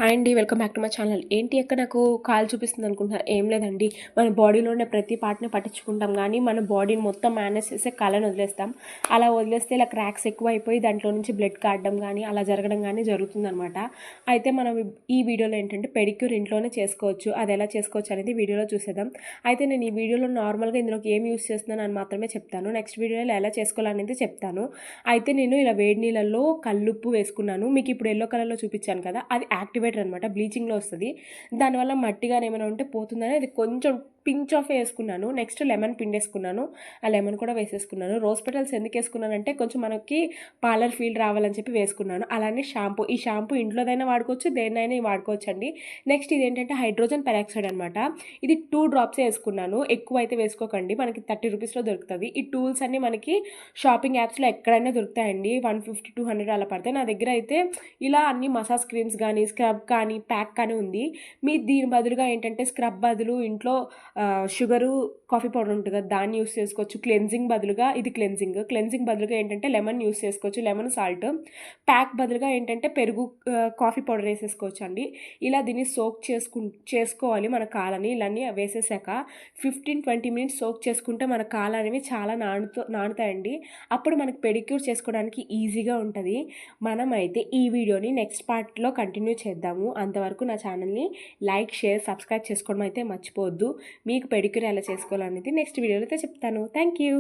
Hi అండి. Welcome back to my channel. ఏంటి అక్క నాకు కాలు చూపిస్తుంది అనుకుంటున్నారు? ఏం లేదండి. మన బాడీలో ఉన్న ప్రతి పార్ట్ని పట్టించుకుంటాం కానీ మన బాడీని మొత్తం మేనేజ్ చేసే కాళ్ళని వదిలేస్తాం. అలా వదిలేస్తే ఇలా క్రాక్స్ ఎక్కువైపోయి దాంట్లో నుంచి బ్లడ్ కారడం కానీ అలా జరగడం కానీ జరుగుతుందనమాట. అయితే మనం ఈ వీడియోలో ఏంటంటే పెడిక్యూర్ ఇంట్లోనే చేసుకోవచ్చు. అది ఎలా చేసుకోవచ్చు అనేది వీడియోలో చూసేద్దాం. అయితే నేను ఈ వీడియోలో నార్మల్గా ఇందులోకి ఏం యూస్ చేస్తున్నాను అని మాత్రమే చెప్తాను. నెక్స్ట్ వీడియోలో ఎలా చేసుకోవాలనేది చెప్తాను. అయితే నేను ఇలా వేడి నీళ్ళల్లో కల్లుప్పు వేసుకున్నాను. మీకు ఇప్పుడు ఎల్లో కలర్లో చూపించాను కదా, అది యాక్టివేటర్ అనమాట, బ్లీచింగ్లో వస్తుంది. దానివల్ల మట్టిగా ఏమైనా ఉంటే పోతుందని అది కొంచెం పించ్ ఆఫ్ వేసుకున్నాను. నెక్స్ట్ లెమన్ పిండేసుకున్నాను. ఆ లెమన్ కూడా వేసేసుకున్నాను. రోజ్ పెటల్స్ ఎందుకు వేసుకున్నానంటే కొంచెం మనకి పార్లర్ ఫీల్ రావాలని చెప్పి వేసుకున్నాను. అలానే షాంపూ, ఈ షాంపూ ఇంట్లోదైనా వాడుకోవచ్చు, దేన్నైనా వాడుకోవచ్చు అండి. నెక్స్ట్ ఇది ఏంటంటే హైడ్రోజన్ పెరాక్సైడ్ అనమాట. ఇది 2 డ్రాప్స్ వేసుకున్నాను. ఎక్కువ అయితే వేసుకోకండి, మనకి 30 రూపీస్లో దొరుకుతుంది. ఈ టూల్స్ అన్నీ మనకి షాపింగ్ యాప్స్లో ఎక్కడైనా దొరుకుతాయండి. 150-200 అలా పడతాయి. నా దగ్గర అయితే ఇలా అన్ని మసాజ్ క్రీమ్స్ కానీ స్క్రబ్ కానీ ప్యాక్ కానీ ఉంది. మీ దీని బదులుగా ఏంటంటే స్క్రబ్ బదులు ఇంట్లో షుగరు కాఫీ పౌడర్ ఉంటుంది కదా, దాన్ని యూస్ చేసుకోవచ్చు. క్లెన్జింగ్ బదులుగా ఇది క్లెన్జింగ్ బదులుగా ఏంటంటే లెమన్ యూస్ చేసుకోవచ్చు, లెమన్ సాల్ట్. ప్యాక్ బదులుగా ఏంటంటే పెరుగు కాఫీ పౌడర్ వేసేసుకోవచ్చు అండి. ఇలా దీన్ని సోక్ చేసుకోవాలి మన కాలని. ఇలాన్ని వేసేసాక 15-20 మినిట్స్ సోక్ చేసుకుంటే మన కాలు అనేవి చాలా నానుతాయండి. అప్పుడు మనకి పెడిక్యూర్ చేసుకోవడానికి ఈజీగా ఉంటుంది. మనమైతే ఈ వీడియోని నెక్స్ట్ పార్ట్లో కంటిన్యూ చేద్దాము. అంతవరకు నా ఛానల్ని లైక్, షేర్, సబ్స్క్రైబ్ చేసుకోవడం అయితే మర్చిపోవద్దు. మీకు పెడిక్యూర్ ఎలా చేసుకోవాలనేది నెక్స్ట్ వీడియోలో అయితే చెప్తాను. Thank you.